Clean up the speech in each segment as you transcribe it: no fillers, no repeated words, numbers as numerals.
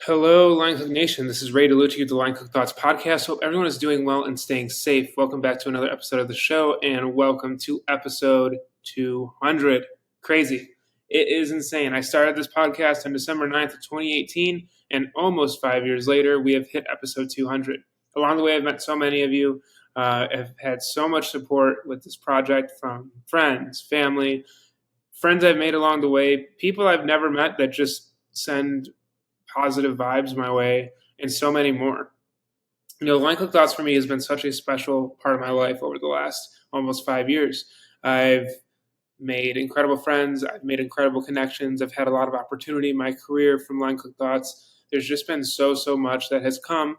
Hello, Line Cook Nation. This is Ray DeLucci with the Line Cook Thoughts podcast. Hope everyone is doing well and staying safe. Welcome back to another episode of the show, and welcome to episode 200. Crazy. It is insane. I started this podcast on December 9th of 2018, and almost 5 years later, we have hit episode 200. Along the way, I've met so many of you. I've had so much support with this project from friends, family, friends I've made along the way, people I've never met that just send positive vibes my way, and so many more. Line Cook Thoughts for me has been such a special part of my life over the last almost 5 years. I've made incredible friends. I've made incredible connections. I've had a lot of opportunity in my career from Line Cook Thoughts. There's just been so much that has come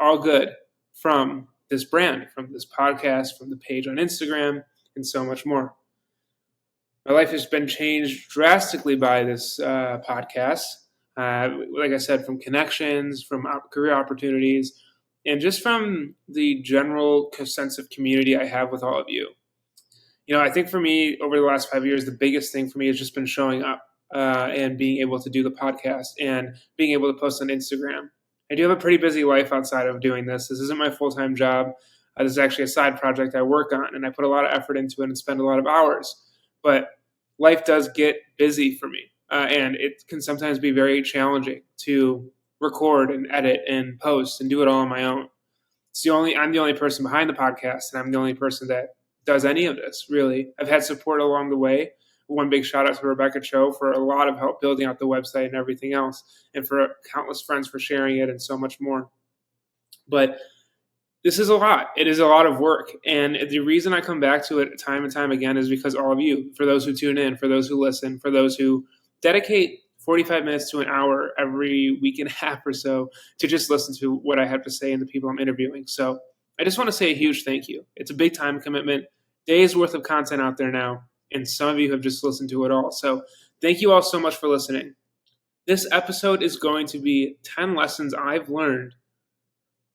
all good from this brand, from this podcast, from the page on Instagram, and so much more. My life has been changed drastically by this podcast. Like I said, from connections, from career opportunities, and just from the general sense of community I have with all of you. I think for me, over the last 5 years, the biggest thing for me has just been showing up and being able to do the podcast and being able to post on Instagram. I do have a pretty busy life outside of doing this. This isn't my full-time job. This is actually a side project I work on, and I put a lot of effort into it and spend a lot of hours. But life does get busy for me. And it can sometimes be very challenging to record and edit and post and do it all on my own. I'm the only person behind the podcast, and I'm the only person that does any of this, really. I've had support along the way. One big shout out to Rebecca Cho for a lot of help building out the website and everything else, and for countless friends for sharing it and so much more. But this is a lot. It is a lot of work. And the reason I come back to it time and time again is because all of you, for those who tune in, for those who listen, for those who dedicate 45 minutes to an hour every week and a half or so to just listen to what I have to say and the people I'm interviewing. So I just want to say a huge thank you. It's a big time commitment, days worth of content out there now, and some of you have just listened to it all. So thank you all so much for listening. This episode is going to be 10 lessons I've learned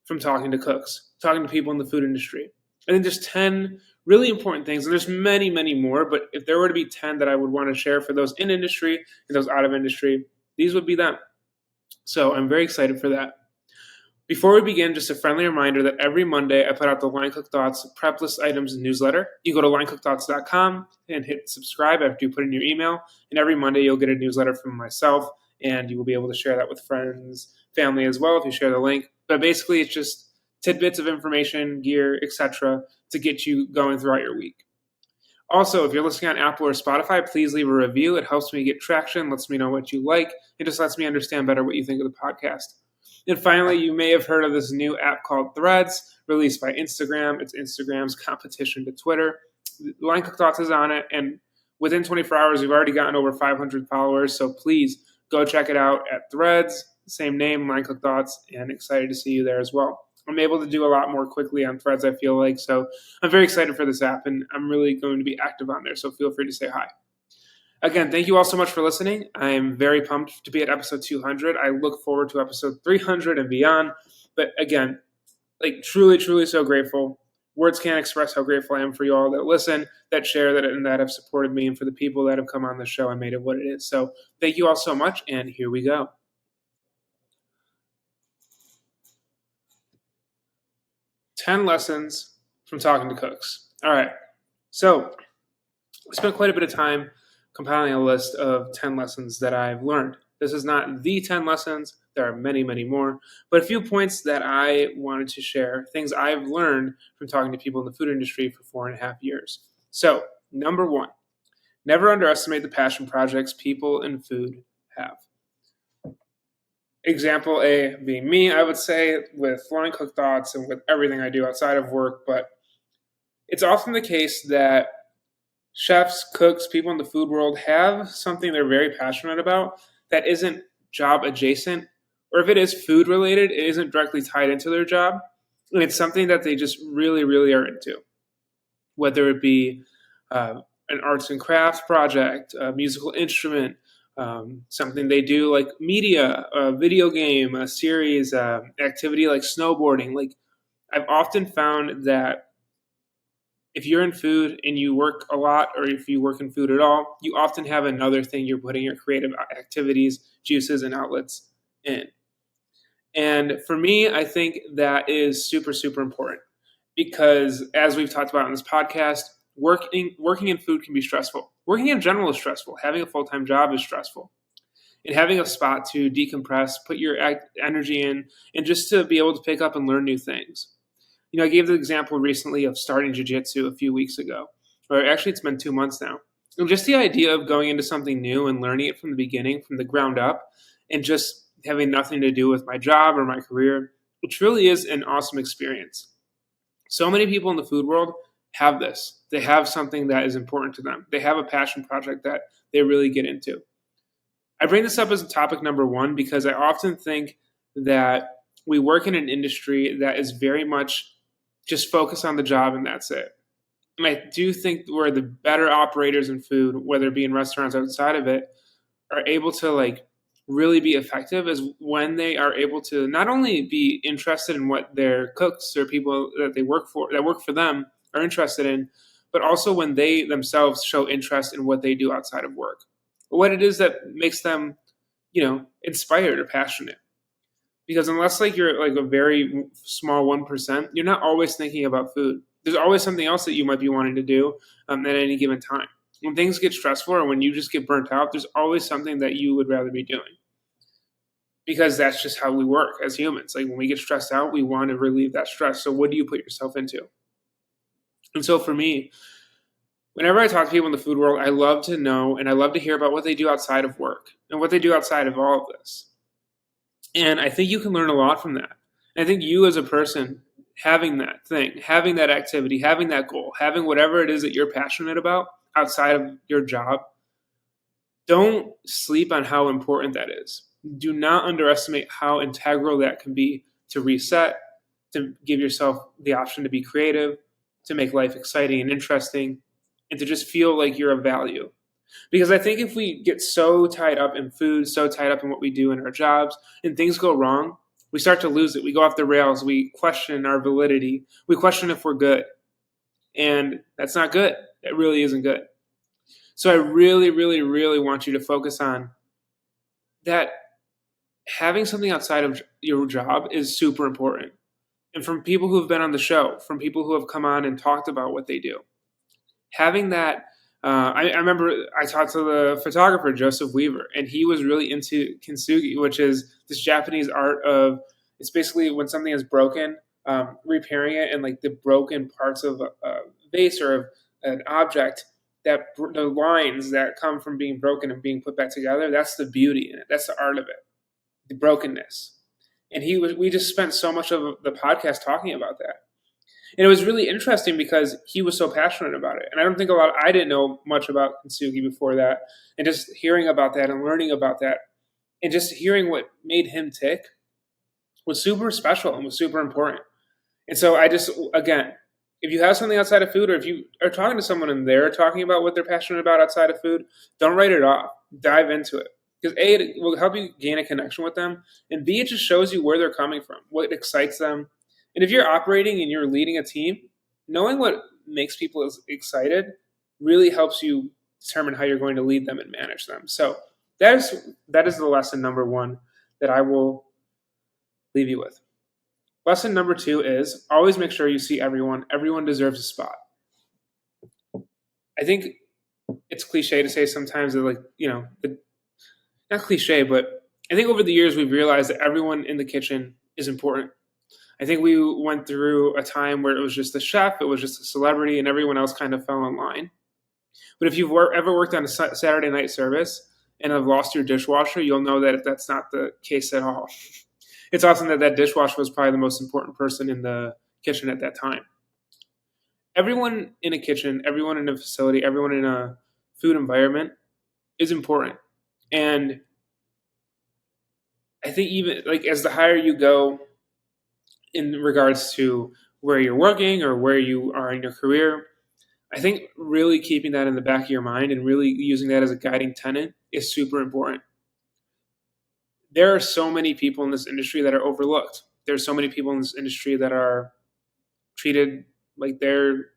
from talking to cooks, talking to people in the food industry. I think there's 10 really important things, and there's many, many more, but if there were to be 10 that I would want to share for those in industry and those out of industry, these would be them. So I'm very excited for that. Before we begin, just a friendly reminder that every Monday I put out the Line Cook Thoughts prep list items newsletter. You go to linecookthoughts.com and hit subscribe after you put in your email, and every Monday you'll get a newsletter from myself, and you will be able to share that with friends, family as well if you share the link. But basically, it's just tidbits of information, gear, etc., to get you going throughout your week. Also, if you're listening on Apple or Spotify, please leave a review. It helps me get traction, lets me know what you like. It just lets me understand better what you think of the podcast. And finally, you may have heard of this new app called Threads, released by Instagram. It's Instagram's competition to Twitter. Line Cook Thoughts is on it, and within 24 hours, we've already gotten over 500 followers. So please go check it out at Threads, same name, Line Cook Thoughts, and excited to see you there as well. I'm able to do a lot more quickly on Threads, I feel like. So I'm very excited for this app, and I'm really going to be active on there. So feel free to say hi. Again, thank you all so much for listening. I'm very pumped to be at episode 200. I look forward to episode 300 and beyond. But again, truly, truly so grateful. Words can't express how grateful I am for you all that listen, that share, and that have supported me, and for the people that have come on the show and made it what it is. So thank you all so much, and here we go. 10 lessons from talking to cooks. All right. So I spent quite a bit of time compiling a list of 10 lessons that I've learned. This is not the 10 lessons. There are many, many more, but a few points that I wanted to share, things I've learned from talking to people in the food industry for 4.5 years. So, number one, never underestimate the passion projects people in food have. Example A being me, I would say, with Line Cook Thoughts and with everything I do outside of work, but it's often the case that chefs, cooks, people in the food world have something they're very passionate about that isn't job adjacent, or if it is food related, it isn't directly tied into their job, and it's something that they just really, really are into. Whether it be an arts and crafts project, a musical instrument, something they do like media, a video game, a series, activity like snowboarding. Like I've often found that if you're in food and you work a lot, or if you work in food at all, you often have another thing you're putting your creative activities, juices, and outlets in. And for me, I think that is super, super important because as we've talked about on this podcast, working in food can be stressful. Working in general is stressful. Having a full-time job is stressful. And having a spot to decompress, put your energy in, and just to be able to pick up and learn new things. I gave the example recently of starting jiu-jitsu a few weeks ago, or actually it's been 2 months now. And just the idea of going into something new and learning it from the beginning, from the ground up, and just having nothing to do with my job or my career, which really is an awesome experience. So many people in the food world have this. They have something that is important to them. They have a passion project that they really get into. I bring this up as a topic number one because I often think that we work in an industry that is very much just focused on the job and that's it. And I do think where the better operators in food, whether it be in restaurants or outside of it, are able to really be effective is when they are able to not only be interested in what their cooks or people that work for them are interested in, but also when they themselves show interest in what they do outside of work. What it is that makes them, inspired or passionate. Because unless you're a very small 1%, you're not always thinking about food. There's always something else that you might be wanting to do at any given time. When things get stressful or when you just get burnt out, there's always something that you would rather be doing. Because that's just how we work as humans. When we get stressed out, we want to relieve that stress. So what do you put yourself into? And so for me, whenever I talk to people in the food world, I love to know and I love to hear about what they do outside of work and what they do outside of all of this. And I think you can learn a lot from that. And I think you as a person having that thing, having that activity, having that goal, having whatever it is that you're passionate about outside of your job, don't sleep on how important that is. Do not underestimate how integral that can be to reset, to give yourself the option to be creative, to make life exciting and interesting, and to just feel like you're of value. Because I think if we get so tied up in food, so tied up in what we do in our jobs, and things go wrong, we start to lose it. We go off the rails. We question our validity. We question if we're good. And that's not good. It really isn't good. So I really, really, really want you to focus on that having something outside of your job is super important. And from people who have been on the show, from people who have come on and talked about what they do, having that. I remember I talked to the photographer, Joseph Weaver, and he was really into kintsugi, which is this Japanese art of, it's basically when something is broken, repairing it, and the broken parts of a vase or of an object, that the lines that come from being broken and being put back together, that's the beauty in it. That's the art of it, the brokenness. And we just spent so much of the podcast talking about that. And it was really interesting because he was so passionate about it. And I didn't know much about kintsugi before that. And just hearing about that and learning about that and just hearing what made him tick was super special and was super important. And so again, if you have something outside of food or if you are talking to someone and they're talking about what they're passionate about outside of food, don't write it off. Dive into it. Because A, it will help you gain a connection with them. And B, it just shows you where they're coming from, what excites them. And if you're operating and you're leading a team, knowing what makes people excited really helps you determine how you're going to lead them and manage them. So that is the lesson number one that I will leave you with. Lesson number two is always make sure you see everyone. Everyone deserves a spot. I think it's cliche to say sometimes that not cliche, but I think over the years we've realized that everyone in the kitchen is important. I think we went through a time where it was just the chef, it was just a celebrity, and everyone else kind of fell in line. But if you've ever worked on a Saturday night service and have lost your dishwasher, you'll know that that's not the case at all. It's awesome that dishwasher was probably the most important person in the kitchen at that time. Everyone in a kitchen, everyone in a facility, everyone in a food environment is important. And I think even as the higher you go in regards to where you're working or where you are in your career, I think really keeping that in the back of your mind and really using that as a guiding tenet is super important. There are so many people in this industry that are overlooked. There's so many people in this industry that are treated like they're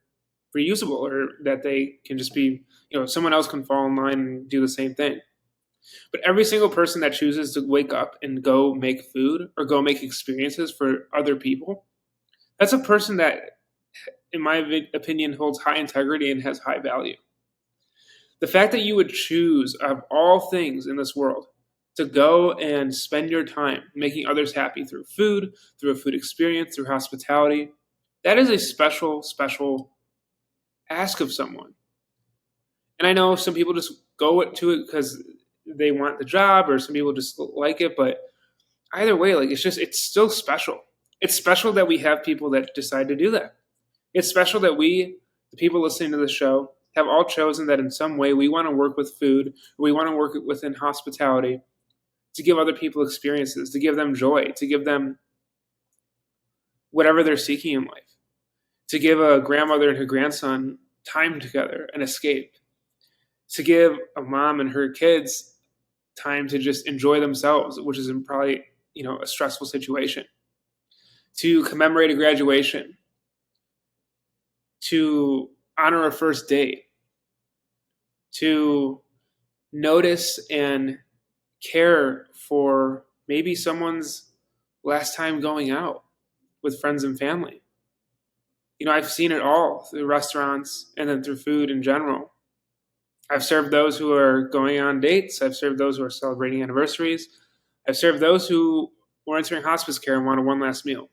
reusable or that they can just be, someone else can fall in line and do the same thing. But every single person that chooses to wake up and go make food or go make experiences for other people, that's a person that, in my opinion, holds high integrity and has high value. The fact that you would choose, of all things in this world, to go and spend your time making others happy through food, through a food experience, through hospitality, that is a special, special ask of someone. And I know some people just go to it because they want the job, or some people just like it, but either way, like it's still special. It's special that we have people that decide to do that. It's special that we, the people listening to the show, have all chosen that in some way we want to work with food, or we want to work within hospitality to give other people experiences, to give them joy, to give them whatever they're seeking in life, to give a grandmother and her grandson time together, an escape, to give a mom and her kids time to just enjoy themselves, which is probably, a stressful situation, to commemorate a graduation, to honor a first date, to notice and care for maybe someone's last time going out with friends and family. I've seen it all through restaurants and then through food in general. I've served those who are going on dates. I've served those who are celebrating anniversaries. I've served those who were entering hospice care and wanted one last meal.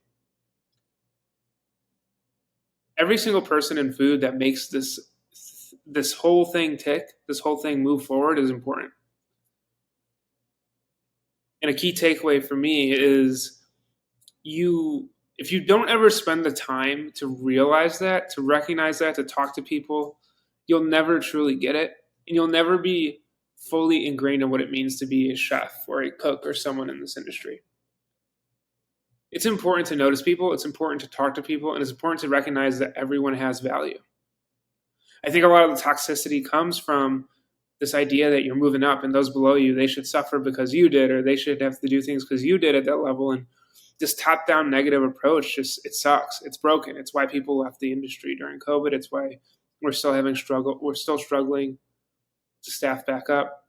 Every single person in food that makes this whole thing tick, this whole thing move forward, is important. And a key takeaway for me is if you don't ever spend the time to realize that, to recognize that, to talk to people, you'll never truly get it. And you'll never be fully ingrained in what it means to be a chef or a cook or someone in this industry. It's important to notice people, it's important to talk to people, and it's important to recognize that everyone has value. I think a lot of the toxicity comes from this idea that you're moving up and those below you, they should suffer because you did, or they should have to do things because you did at that level. And this top-down negative approach, it sucks. It's broken. It's why people left the industry during COVID. It's why we're still struggling to staff back up.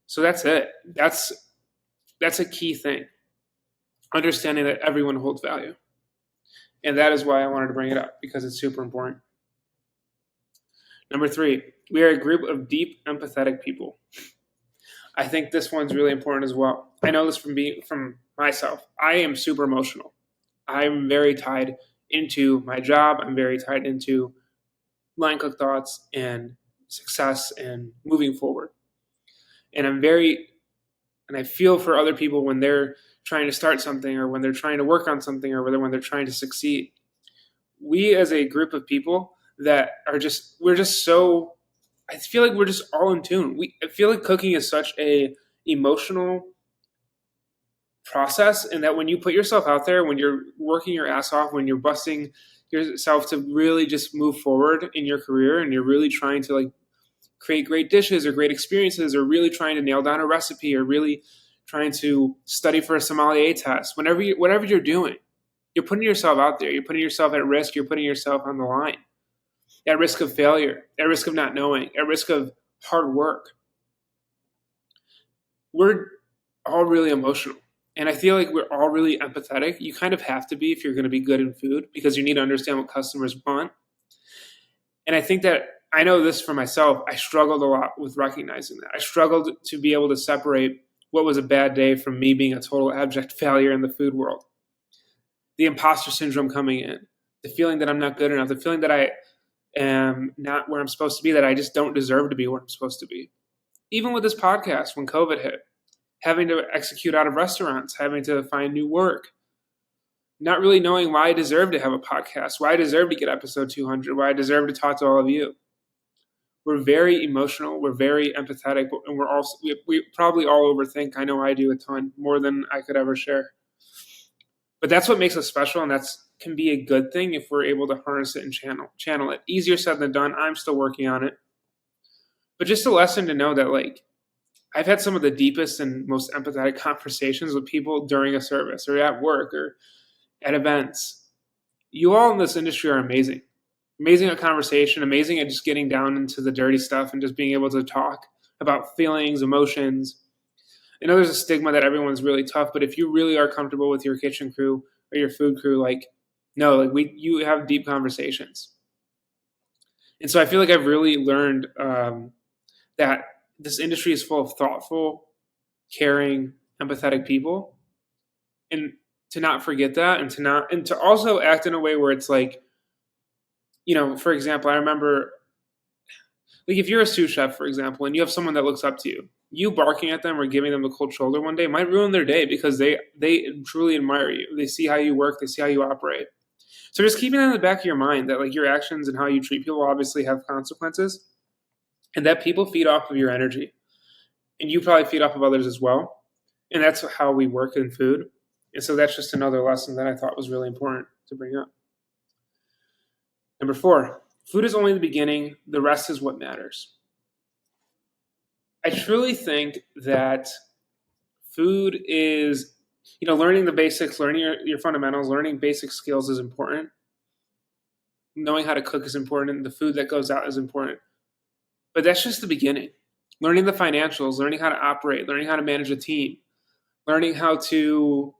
So that's it. That's a key thing. Understanding that everyone holds value. And that is why I wanted to bring it up, because it's super important. Number 3, we are a group of deep, empathetic people. I think this one's really important as well. I know this from myself. I am super emotional. I'm very tied into my job. I'm very tied into Line Cook Thoughts and success and moving forward. And I feel for other people when they're trying to start something, or when they're trying to work on something, or when they're trying to succeed. We as a group of people that we're just so, I feel like we're just all in tune. I feel like cooking is such a emotional process, and that when you put yourself out there, when you're working your ass off, when you're busting yourself to really just move forward in your career, and you're really trying to create great dishes or great experiences, or really trying to nail down a recipe, or really trying to study for a sommelier test, whatever you're doing, you're putting yourself out there. You're putting yourself at risk. You're putting yourself on the line, at risk of failure, at risk of not knowing, at risk of hard work. We're all really emotional. And I feel like we're all really empathetic. You kind of have to be if you're going to be good in food, because you need to understand what customers want. And I think that, I know this for myself, I struggled a lot with recognizing that. I struggled to be able to separate what was a bad day from me being a total abject failure in the food world. The imposter syndrome coming in, the feeling that I'm not good enough, the feeling that I am not where I'm supposed to be, that I just don't deserve to be where I'm supposed to be. Even with this podcast, when COVID hit, having to execute out of restaurants, having to find new work, not really knowing why I deserve to have a podcast, why I deserve to get episode 200, why I deserve to talk to all of you. We're very emotional, we're very empathetic, and we probably all overthink. I know I do a ton, more than I could ever share. But that's what makes us special, and that can be a good thing if we're able to harness it and channel it. Easier said than done. I'm still working on it. But just a lesson to know that, I've had some of the deepest and most empathetic conversations with people during a service, or at work, or at events. You all in this industry are amazing. amazing at conversation, amazing at just getting down into the dirty stuff and just being able to talk about feelings, emotions. I know there's a stigma that everyone's really tough, but if you really are comfortable with your kitchen crew or your food crew, you have deep conversations. And so I feel like I've really learned that this industry is full of thoughtful, caring, empathetic people, and to not forget that, and to also act in a way where it's like, for example, I remember, like, if you're a sous chef, for example, and you have someone that looks up to you, you barking at them or giving them the cold shoulder one day might ruin their day because they truly admire you. They see how you work, they see how you operate. So just keeping that in the back of your mind that, like, your actions and how you treat people obviously have consequences, and that people feed off of your energy, and you probably feed off of others as well. And that's how we work in food. And so that's just another lesson that I thought was really important to bring up. Number 4, food is only the beginning. The rest is what matters. I truly think that food is, learning the basics, learning your fundamentals, learning basic skills is important. Knowing how to cook is important. The food that goes out is important. But that's just the beginning. Learning the financials, learning how to operate, learning how to manage a team, learning how to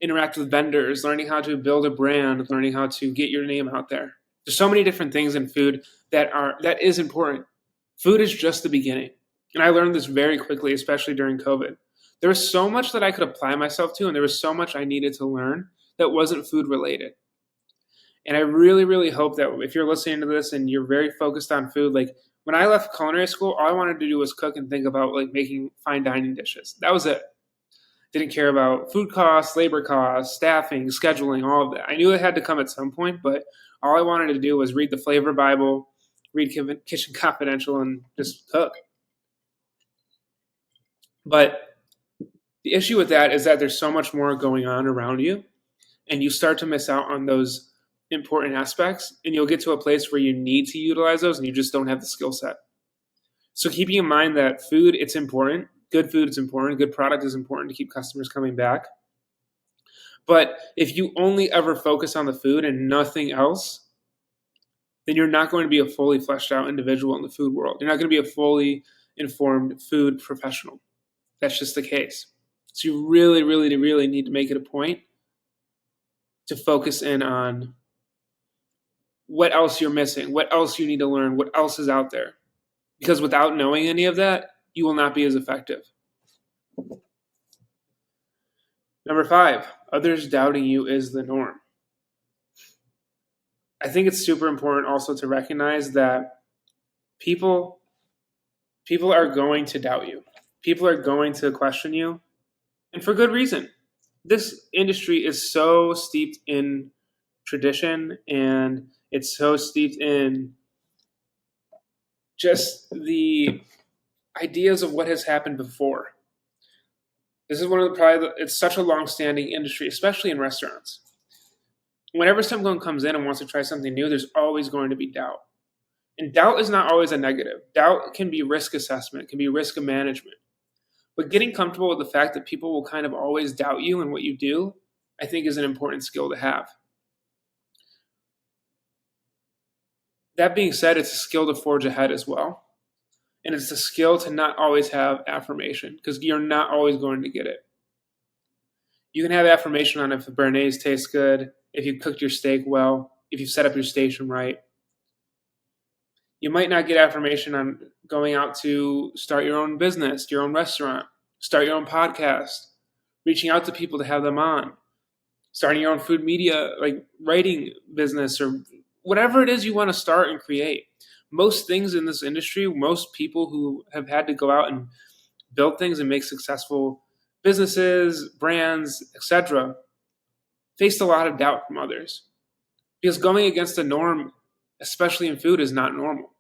interact with vendors, learning how to build a brand, learning how to get your name out there. There's so many different things in food that is important. Food is just the beginning. And I learned this very quickly, especially during COVID. There was so much that I could apply myself to, and there was so much I needed to learn that wasn't food related. And I really, really hope that if you're listening to this and you're very focused on food, like when I left culinary school, all I wanted to do was cook and think about like making fine dining dishes. That was it. Didn't care about food costs, labor costs, staffing, scheduling, all of that. I knew it had to come at some point, but all I wanted to do was read the Flavor Bible, read Kitchen Confidential, and just cook. But the issue with that is that there's so much more going on around you, and you start to miss out on those important aspects, and you'll get to a place where you need to utilize those, and you just don't have the skill set. So keeping in mind that food, it's important. Good food is important. Good product is important to keep customers coming back. But if you only ever focus on the food and nothing else, then you're not going to be a fully fleshed out individual in the food world. You're not going to be a fully informed food professional. That's just the case. So you really, really, really need to make it a point to focus in on what else you're missing, what else you need to learn, what else is out there. Because without knowing any of that, you will not be as effective. Number 5, others doubting you is the norm. I think it's super important also to recognize that people are going to doubt you. People are going to question you, and for good reason. This industry is so steeped in tradition, and it's so steeped in just the ideas of what has happened before. This is it's such a long-standing industry, especially in restaurants. Whenever someone comes in and wants to try something new, there's always going to be doubt. And doubt is not always a negative. Doubt can be risk assessment, can be risk management. But getting comfortable with the fact that people will kind of always doubt you and what you do, I think is an important skill to have. That being said, it's a skill to forge ahead as well. And it's a skill to not always have affirmation, because you're not always going to get it. You can have affirmation on if the béarnaise tastes good, if you cooked your steak well, if you've set up your station right. You might not get affirmation on going out to start your own business, your own restaurant, start your own podcast, reaching out to people to have them on, starting your own food media, like writing business, or whatever it is you want to start and create. Most things in this industry, most people who have had to go out and build things and make successful businesses, brands, etc., faced a lot of doubt from others. Because going against the norm, especially in food, is not normal.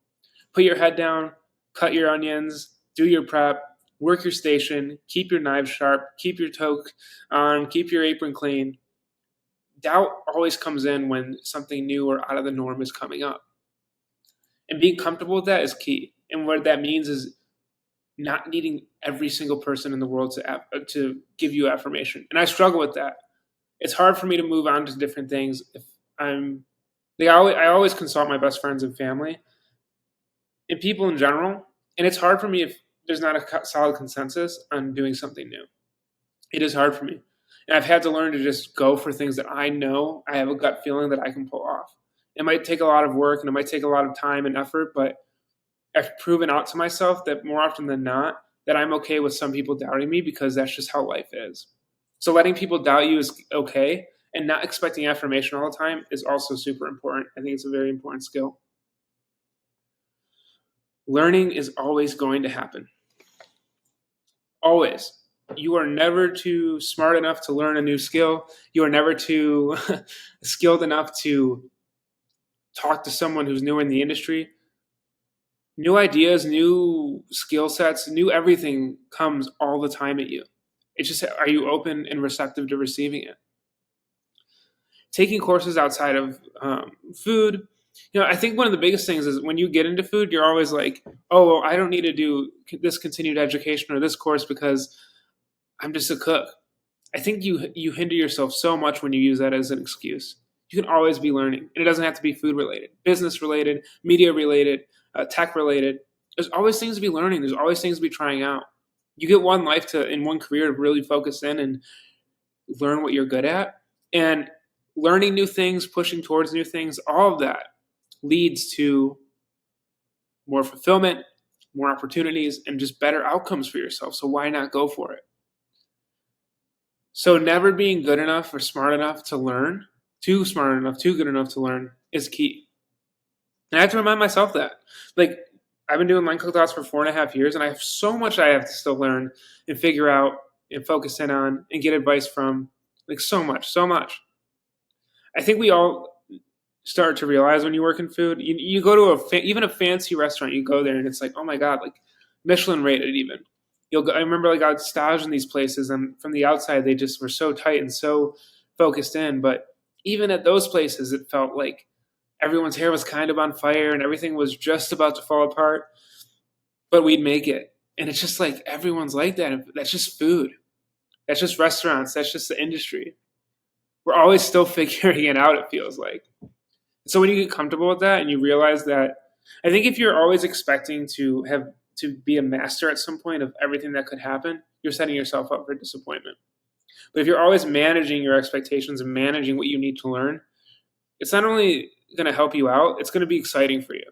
Put your head down, cut your onions, do your prep, work your station, keep your knives sharp, keep your toque on, keep your apron clean. Doubt always comes in when something new or out of the norm is coming up. And being comfortable with that is key. And what that means is not needing every single person in the world to give you affirmation. And I struggle with that. It's hard for me to move on to different things if I'm I always consult my best friends and family and people in general. And it's hard for me if there's not a solid consensus on doing something new. It is hard for me. And I've had to learn to just go for things that I know I have a gut feeling that I can pull off. It might take a lot of work and it might take a lot of time and effort, but I've proven out to myself that more often than not, that I'm okay with some people doubting me because that's just how life is. So letting people doubt you is okay, and not expecting affirmation all the time is also super important. I think it's a very important skill. Learning is always going to happen. Always. You are never too smart enough to learn a new skill. You are never too skilled enough to talk to someone who's new in the industry. New ideas, new skill sets, new everything comes all the time at you. It's just, are you open and receptive to receiving it? Taking courses outside of food. I think one of the biggest things is when you get into food, you're always like, oh, well, I don't need to do this continued education or this course because I'm just a cook. I think you hinder yourself so much when you use that as an excuse. You can always be learning, and it doesn't have to be food related, business related, media related, tech related. There's always things to be learning. There's always things to be trying out. You get one life in one career to really focus in and learn what you're good at. And learning new things, pushing towards new things, all of that leads to more fulfillment, more opportunities, and just better outcomes for yourself. So why not go for it? So never being good enough or smart enough to learn, too smart enough, too good enough to learn is key. And I have to remind myself that. Like, I've been doing Line Cook Thoughts for 4.5 years, and I have so much I have to still learn and figure out and focus in on and get advice from. Like, so much. I think we all start to realize when you work in food, you go to even a fancy restaurant, you go there and it's like, oh my God, like Michelin rated even. I remember like I was staged in these places, and from the outside they just were so tight and so focused in. But even at those places, it felt like everyone's hair was kind of on fire and everything was just about to fall apart, but we'd make it. And it's just like everyone's like that. That's just food. That's just restaurants. That's just the industry. We're always still figuring it out, it feels like. So when you get comfortable with that and you realize that, I think if you're always expecting to be a master at some point of everything that could happen, you're setting yourself up for disappointment. But if you're always managing your expectations and managing what you need to learn, it's not only going to help you out, it's going to be exciting for you.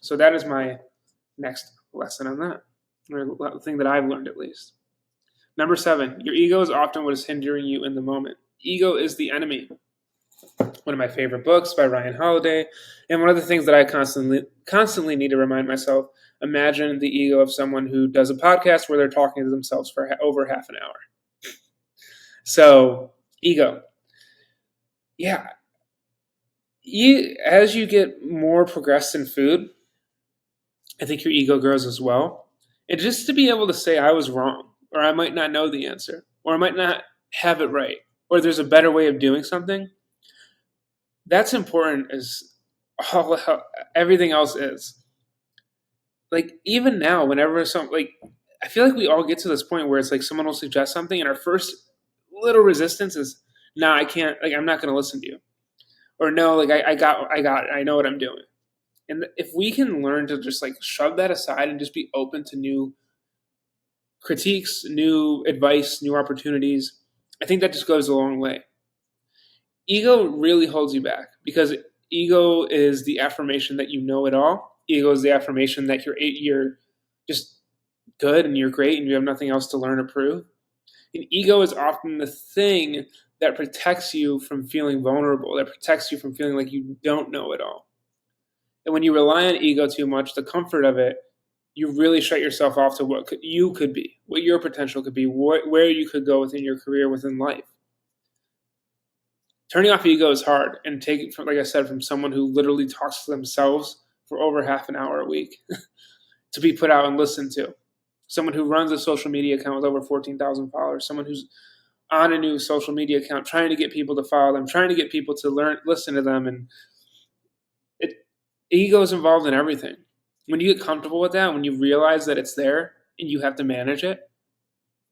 So that is my next lesson on that, or the thing that I've learned at least. Number 7, your ego is often what is hindering you in the moment. Ego is the enemy. One of my favorite books by Ryan Holiday. And one of the things that I constantly need to remind myself, imagine the ego of someone who does a podcast where they're talking to themselves for over half an hour. So, ego. Yeah. As you get more progressed in food, I think your ego grows as well. And just to be able to say I was wrong, or I might not know the answer, or I might not have it right, or there's a better way of doing something, that's important as everything else is. Like, even now, whenever I feel like we all get to this point where it's like someone will suggest something and our first little resistance is, nah, I can't, like, I'm not going to listen to you. Or no, like, I got it. I know what I'm doing. And if we can learn to just like shove that aside and just be open to new critiques, new advice, new opportunities, I think that just goes a long way. Ego really holds you back because ego is the affirmation that you know it all. Ego is the affirmation that you're just good and you're great and you have nothing else to learn or prove. And ego is often the thing that protects you from feeling vulnerable, that protects you from feeling like you don't know it all. And when you rely on ego too much, the comfort of it, you really shut yourself off to what you could be, what your potential could be, where you could go within your career, within life. Turning off ego is hard, and take it from, like I said, from someone who literally talks to themselves for over half an hour a week to be put out and listened to. Someone who runs a social media account with over 14,000 followers, someone who's on a new social media account, trying to get people to follow them, trying to get people to listen to them. And ego is involved in everything. When you get comfortable with that, when you realize that it's there and you have to manage it,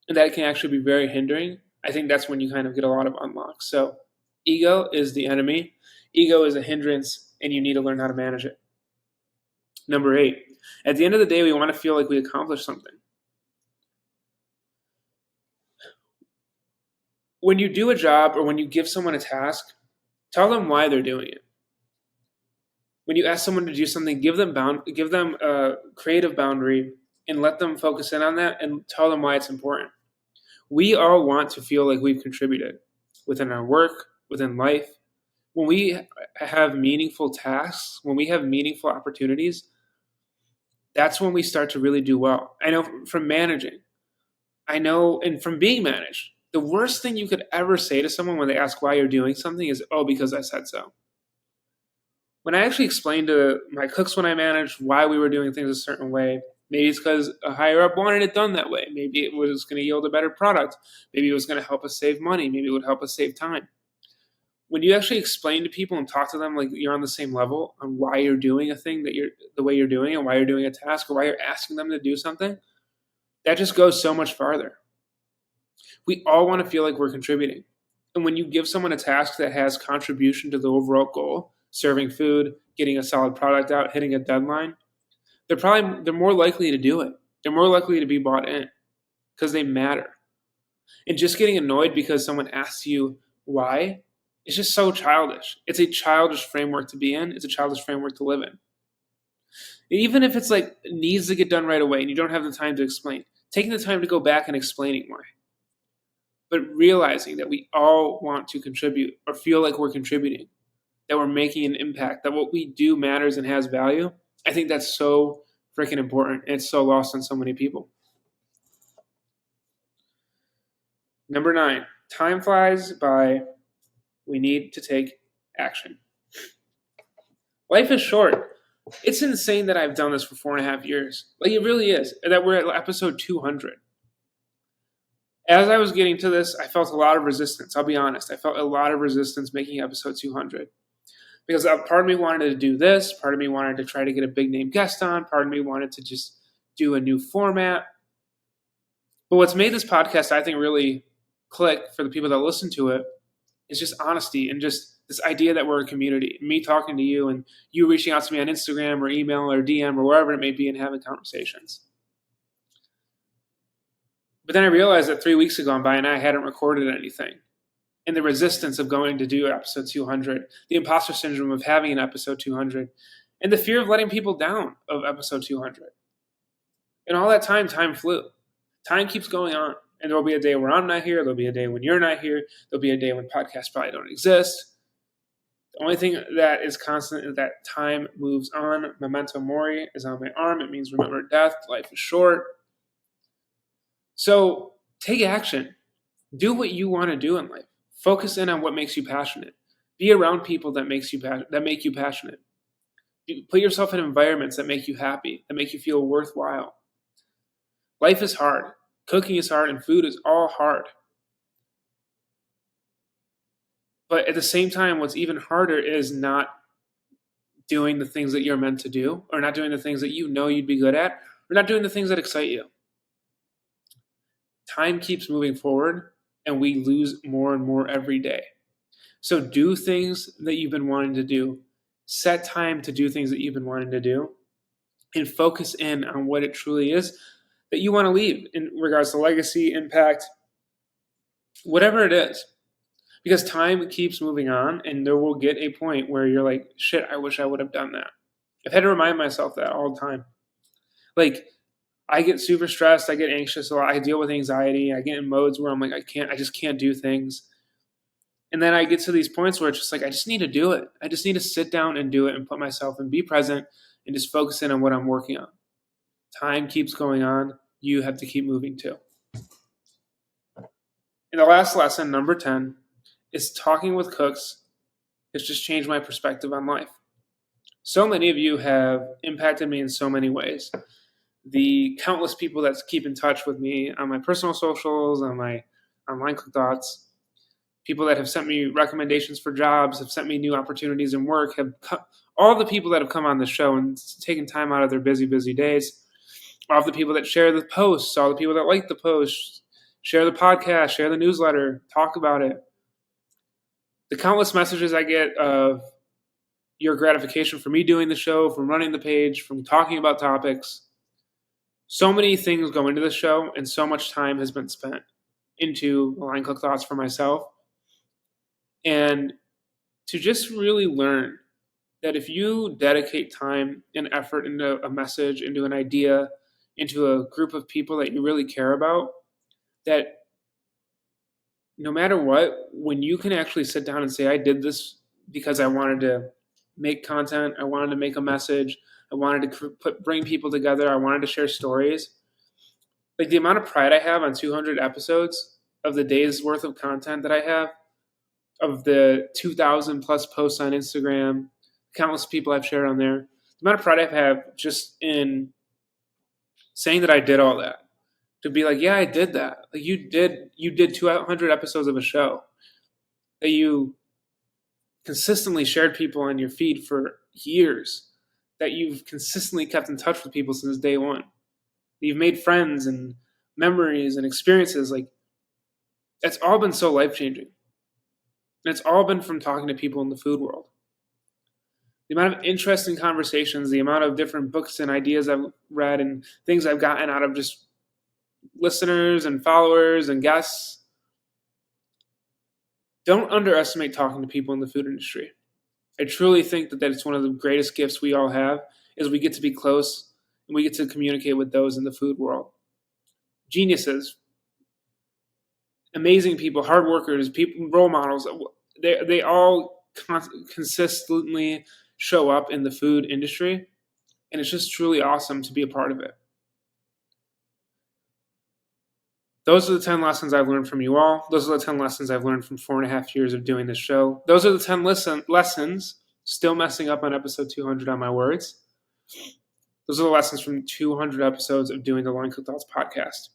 and that it can actually be very hindering, I think that's when you kind of get a lot of unlocks. So ego is the enemy. Ego is a hindrance and you need to learn how to manage it. Number 8, at the end of the day, we want to feel like we accomplished something. When you do a job or when you give someone a task, tell them why they're doing it. When you ask someone to do something, give them a creative boundary and let them focus in on that and tell them why it's important. We all want to feel like we've contributed within our work, within life. When we have meaningful tasks, when we have meaningful opportunities, that's when we start to really do well. I know from managing, and from being managed, the worst thing you could ever say to someone when they ask why you're doing something is, oh, because I said so. When I actually explained to my cooks when I managed why we were doing things a certain way, maybe it's because a higher up wanted it done that way. Maybe it was going to yield a better product. Maybe it was going to help us save money. Maybe it would help us save time. When you actually explain to people and talk to them like you're on the same level on why you're doing a thing the way you're doing it, why you're doing a task, or why you're asking them to do something, that just goes so much farther. We all want to feel like we're contributing. And when you give someone a task that has contribution to the overall goal, serving food, getting a solid product out, hitting a deadline, they're more likely to do it. They're more likely to be bought in because they matter. And just getting annoyed because someone asks you why, it's just so childish. It's a childish framework to be in. It's a childish framework to live in. Even if it's like it needs to get done right away and you don't have the time to explain, taking the time to go back and explaining why. But realizing that we all want to contribute or feel like we're contributing, that we're making an impact, that what we do matters and has value, I think that's so freaking important. And it's so lost on so many people. Number 9, time flies by. We need to take action. Life is short. It's insane that I've done this for 4.5 years. Like, it really is. That we're at episode 200. As I was getting to this, I felt a lot of resistance. I'll be honest. I felt a lot of resistance making episode 200. Because part of me wanted to do this. Part of me wanted to try to get a big name guest on. Part of me wanted to just do a new format. But what's made this podcast, I think, really click for the people that listen to it is just honesty and just this idea that we're a community. Me talking to you and you reaching out to me on Instagram or email or DM or wherever it may be and having conversations. But then I realized that 3 weeks had gone by and I hadn't recorded anything. And the resistance of going to do episode 200, the imposter syndrome of having an episode 200, and the fear of letting people down of episode 200. And all that time flew. Time keeps going on. And there will be a day where I'm not here. There'll be a day when you're not here. There'll be a day when podcasts probably don't exist. The only thing that is constant is that time moves on. Memento mori is on my arm. It means remember death. Life is short. So take action. Do what you want to do in life. Focus in on what makes you passionate. Be around people that make you passionate. Put yourself in environments that make you happy, that make you feel worthwhile. Life is hard. Cooking is hard and food is all hard. But at the same time, what's even harder is not doing the things that you're meant to do, or not doing the things that you know you'd be good at, or not doing the things that excite you. Time keeps moving forward, and we lose more and more every day. So do things that you've been wanting to do. Set time to do things that you've been wanting to do, and focus in on what it truly is that you want to leave in regards to legacy, impact, whatever it is. Because time keeps moving on, and there will get a point where you're like, shit, I wish I would have done that. I've had to remind myself that all the time. Like, I get super stressed, I get anxious a lot, I deal with anxiety, I get in modes where I'm like, I just can't do things. And then I get to these points where it's just like, I just need to do it. I just need to sit down and do it and put myself and be present and just focus in on what I'm working on. Time keeps going on. You have to keep moving too. And the last lesson, number 10, is talking with cooks has just changed my perspective on life. So many of you have impacted me in so many ways. The countless people that keep in touch with me on my personal socials, on my online Cook Thoughts, people that have sent me recommendations for jobs, have sent me new opportunities in work, all the people that have come on the show and taken time out of their busy, busy days, all the people that share the posts, all the people that like the posts, share the podcast, share the newsletter, talk about it. The countless messages I get of your gratification for me doing the show, from running the page, from talking about topics. So many things go into the show, and so much time has been spent into Line Cook Thoughts for myself. And to just really learn that if you dedicate time and effort into a message, into an idea, into a group of people that you really care about, that no matter what, when you can actually sit down and say, I did this because I wanted to make content, I wanted to make a message, I wanted to bring people together, I wanted to share stories. Like the amount of pride I have on 200 episodes of the day's worth of content that I have, of the 2,000 plus posts on Instagram, countless people I've shared on there, the amount of pride I have just in saying that I did all that. To be like, yeah, I did that. Like you did 200 episodes of a show that you consistently shared people on your feed for years, that you've consistently kept in touch with people since day one. You've made friends and memories and experiences. Like, it's all been so life-changing. And it's all been from talking to people in the food world. The amount of interesting conversations, the amount of different books and ideas I've read and things I've gotten out of just listeners and followers and guests. Don't underestimate talking to people in the food industry. I truly think that it's one of the greatest gifts we all have, is we get to be close and we get to communicate with those in the food world. Geniuses, amazing people, hard workers, people, role models. They all consistently show up in the food industry, and it's just truly awesome to be a part of it. Those are the 10 lessons I've learned from you all. Those are the 10 lessons I've learned from 4.5 years of doing this show. Those are the 10 lessons, still messing up on episode 200 on my words. Those are the lessons from 200 episodes of doing the Line Cook Thoughts podcast.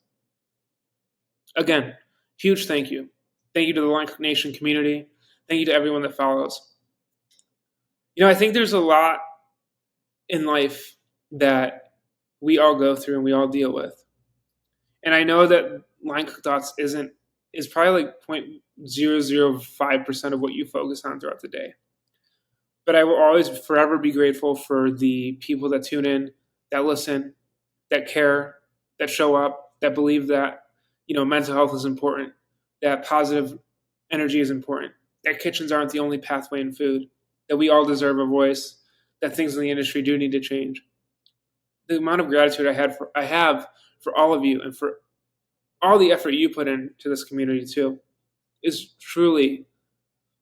Again, huge thank you. Thank you to the Line Cook Nation community. Thank you to everyone that follows. I think there's a lot in life that we all go through and we all deal with. And I know that Line Cook Thoughts is probably like 0.005% of what you focus on throughout the day. But I will always forever be grateful for the people that tune in, that listen, that care, that show up, that believe that, mental health is important, that positive energy is important, that kitchens aren't the only pathway in food, that we all deserve a voice, that things in the industry do need to change. The amount of gratitude I have for all of you and for all the effort you put into this community too is truly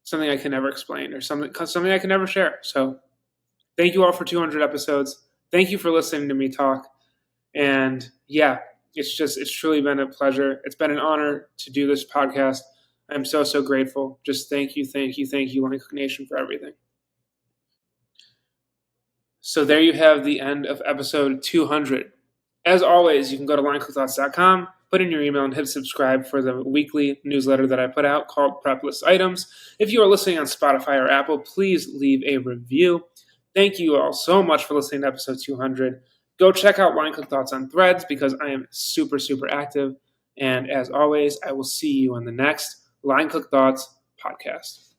something I can never explain, or something I can never share. So thank you all for 200 episodes. Thank you for listening to me talk. And yeah, it's truly been a pleasure. It's been an honor to do this podcast. I'm so, so grateful. Just thank you, Line Cook Nation, for everything. So there you have the end of episode 200. As always, you can go to linecookthoughts.com, put in your email, and hit subscribe for the weekly newsletter that I put out called Prep List Items. If you are listening on Spotify or Apple, please leave a review. Thank you all so much for listening to episode 200. Go check out Line Cook Thoughts on Threads because I am super, super active. And as always, I will see you on the next Line Cook Thoughts podcast.